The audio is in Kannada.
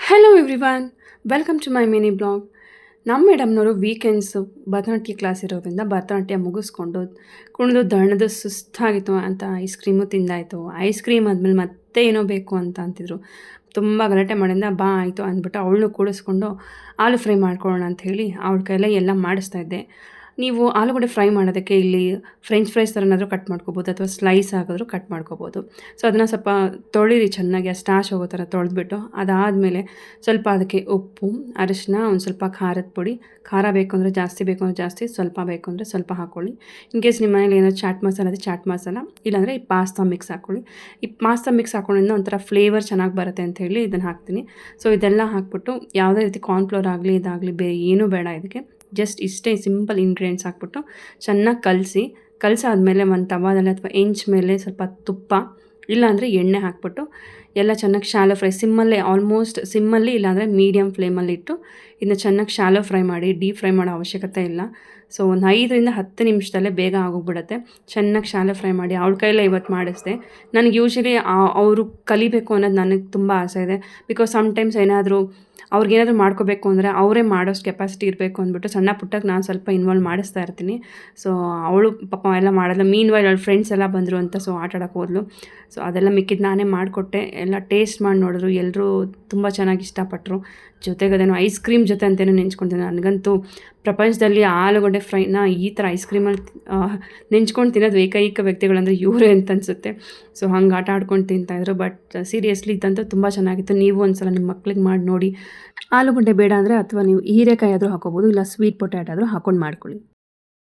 Hello everyone, welcome to my mini blog. ನಮ್ಮ ಮೇಡಮ್ನವರು ವೀಕೆಂಡ್ಸು ಭರತನಾಟ್ಯ ಕ್ಲಾಸ್ ಇರೋದ್ರಿಂದ ಭರತನಾಟ್ಯ ಮುಗಿಸ್ಕೊಂಡು ಕುಣಿದು ದಣದು ಸುಸ್ತಾಗಿತ್ತು ಅಂತ ಐಸ್ ಕ್ರೀಮು ತಿಂದಾಯಿತು. ಐಸ್ ಕ್ರೀಮ್ ಆದಮೇಲೆ ಮತ್ತೆ ಏನೋ ಬೇಕು ಅಂತ ಅಂತಿದ್ರು. ತುಂಬ ಗಲಾಟೆ ಮಾಡಿಂದ ಬಾ ಆಯಿತು ಅಂದ್ಬಿಟ್ಟು ಅವಳನ್ನು ಕೂಡಿಸ್ಕೊಂಡು ಆಲೂ ಫ್ರೈ ಮಾಡ್ಕೊಳ್ಳೋಣ ಅಂತ ಹೇಳಿ ಅವಳ ಕೈಲೇ ಎಲ್ಲ ಮಾಡಿಸ್ತಾ ಇದ್ದೆ. ನೀವು ಆಲೂಗಡ್ಡೆ ಫ್ರೈ ಮಾಡೋದಕ್ಕೆ ಇಲ್ಲಿ ಫ್ರೆಂಚ್ ಫ್ರೈಸ್ ಥರನಾದರೂ ಕಟ್ ಮಾಡ್ಕೋಬೋದು ಅಥವಾ ಸ್ಲೈಸ್ ಹಾಕಿದ್ರೂ ಕಟ್ ಮಾಡ್ಕೋಬೋದು. ಸೊ ಅದನ್ನು ಸ್ವಲ್ಪ ತೊಳಿರಿ ಚೆನ್ನಾಗಿ, ಸ್ಟಾಶ್ ಹೋಗೋ ಥರ ತೊಳೆದ್ಬಿಟ್ಟು ಅದಾದಮೇಲೆ ಸ್ವಲ್ಪ ಅದಕ್ಕೆ ಉಪ್ಪು, ಅರಿಶಿನ, ಒಂದು ಸ್ವಲ್ಪ ಖಾರದ ಪುಡಿ, ಖಾರ ಬೇಕು ಅಂದರೆ ಜಾಸ್ತಿ, ಬೇಕು ಅಂದರೆ ಜಾಸ್ತಿ, ಸ್ವಲ್ಪ ಬೇಕು ಅಂದರೆ ಸ್ವಲ್ಪ ಹಾಕ್ಕೊಳ್ಳಿ. ಇನ್ ಕೇಸ್ ನಿಮ್ಮ ಮನೇಲಿ ಏನೋ ಚಾಟ್ ಮಸಾಲ ಇದೆ ಚಾಟ್ ಮಸಾಲ, ಇಲ್ಲಾಂದರೆ ಈ ಪಾಸ್ತಾ ಮಿಕ್ಸ್ ಹಾಕ್ಕೊಳ್ಳಿ. ಈ ಪಾಸ್ತಾ ಮಿಕ್ಸ್ ಹಾಕ್ಕೊಳ್ಳೋದ್ರಿಂದ ಒಂಥರ ಫ್ಲೇವರ್ ಚೆನ್ನಾಗಿ ಬರುತ್ತೆ ಅಂತ ಹೇಳಿ ಇದನ್ನು ಹಾಕ್ತೀನಿ. ಸೊ ಇದೆಲ್ಲ ಹಾಕ್ಬಿಟ್ಟು ಯಾವುದೇ ರೀತಿ ಕಾರ್ನ್ಫ್ಲೋರ್ ಆಗಲಿ ಇದಾಗಲಿ ಬೇರೆ ಏನೂ ಬೇಡ, ಇದಕ್ಕೆ ಜಸ್ಟ್ ಇಷ್ಟೇ ಸಿಂಪಲ್ ಇಂಗ್ರೀಡಿಯೆಂಟ್ಸ್ ಹಾಕ್ಬಿಟ್ಟು ಚೆನ್ನಾಗಿ ಕಲಸಾದ್ಮೇಲೆ ಒಂದು ತವಾದಲ್ಲಿ ಅಥವಾ ಹೆಂಚ್ ಮೇಲೆ ಸ್ವಲ್ಪ ತುಪ್ಪ ಇಲ್ಲಾಂದರೆ ಎಣ್ಣೆ ಹಾಕ್ಬಿಟ್ಟು ಎಲ್ಲ ಚೆನ್ನಾಗಿ ಶಾಲೋ ಫ್ರೈ, ಸಿಮ್ಮಲ್ಲೇ, ಆಲ್ಮೋಸ್ಟ್ ಸಿಮ್ಮಲ್ಲಿ ಇಲ್ಲಾಂದರೆ ಮೀಡಿಯಮ್ ಫ್ಲೇಮಲ್ಲಿ ಇಟ್ಟು ಇದನ್ನ ಚೆನ್ನಾಗಿ ಶಾಲೋ ಫ್ರೈ ಮಾಡಿ. ಡೀಪ್ ಫ್ರೈ ಮಾಡೋ ಅವಶ್ಯಕತೆ ಇಲ್ಲ. ಸೊ ಒಂದು 5ರಿಂದ 10 ನಿಮಿಷದಲ್ಲೇ ಬೇಗ ಆಗೋಗ್ಬಿಡುತ್ತೆ. ಚೆನ್ನಾಗಿ ಶಾಲೋ ಫ್ರೈ ಮಾಡಿ. ಅವಳ ಕೈಲೇ ಇವತ್ತು ಮಾಡಿಸ್ದೆ. ನನಗೆ ಯೂಶ್ವಲಿ ಅವರು ಕಲಿಬೇಕು ಅನ್ನೋದು ನನಗೆ ತುಂಬ ಆಸೆ ಇದೆ. ಬಿಕಾಸ್ ಸಮ್ಟೈಮ್ಸ್ ಏನಾದರೂ ಅವ್ರಿಗೇನಾದರೂ ಮಾಡ್ಕೋಬೇಕು ಅಂದರೆ ಅವರೇ ಮಾಡೋಷ್ಟು ಕೆಪಾಸಿಟಿ ಇರಬೇಕು ಅಂದ್ಬಿಟ್ಟು ಸಣ್ಣ ಪುಟ್ಟಕ್ಕೆ ನಾನು ಸ್ವಲ್ಪ ಇನ್ವಾಲ್ವ್ ಮಾಡಿಸ್ತಾ ಇರ್ತೀನಿ. ಸೊ ಅವಳು ಪಾಪ ಎಲ್ಲ ಮಾಡೋಲ್ಲ. ಮೀನ್ ವೈಲ್ ಅವಳ ಫ್ರೆಂಡ್ಸ್ ಎಲ್ಲ ಬಂದರು ಅಂತ ಸೊ ಆಟ ಆಡೋಕ್ಕೆ ಹೋದ್ಲು. ಸೊ ಅದೆಲ್ಲ ಮಿಕ್ಕಿದ್ದು ನಾನೇ ಮಾಡಿಕೊಟ್ಟೆ. ಎಲ್ಲ ಟೇಸ್ಟ್ ಮಾಡಿ ನೋಡಿದ್ರು, ಎಲ್ಲರೂ ತುಂಬ ಚೆನ್ನಾಗಿ ಇಷ್ಟಪಟ್ಟರು. ಜೊತೆಗೆ ಅದೇನು ಐಸ್ ಕ್ರೀಮ್ ಜೊತೆ ಅಂತೇನೋ ನೆಂಚ್ಕೊಳ್ತೀನಿ. ನನಗಂತೂ ಪ್ರಪಂಚದಲ್ಲಿ ಆಲೂಗಡ್ಡೆ ಫ್ರೈನ ಈ ಥರ ಐಸ್ ಕ್ರೀಮಲ್ಲಿ ನೆಂಚ್ಕೊಂಡು ತಿನ್ನೋದು ಏಕೈಕ ವ್ಯಕ್ತಿಗಳಂದರೆ ಇವರೇ ಅಂತ ಅನಿಸುತ್ತೆ. ಸೊ ಹಂಗೆ ಆಟ ಆಡ್ಕೊಂಡು ತಿಂತಾಯಿದ್ರು. ಬಟ್ ಸೀರಿಯಸ್ಲಿ ಇದಂತೂ ತುಂಬ ಚೆನ್ನಾಗಿತ್ತು. ನೀವು ಒಂದು ಸಲ ನಿಮ್ಮ ಮಕ್ಳಿಗೆ ಮಾಡಿ ನೋಡಿ. ಆಲೂಗಡ್ಡೆ ಬೇಡ ಅಂದರೆ ಅಥವಾ ನೀವು ಹೀರೆಕಾಯಿ ಆದರೂ ಹಾಕೋಬೋದು, ಇಲ್ಲ ಸ್ವೀಟ್ ಪೊಟ್ಯಾಟೊ ಆದರೂ ಹಾಕ್ಕೊಂಡು ಮಾಡ್ಕೊಳ್ಳಿ.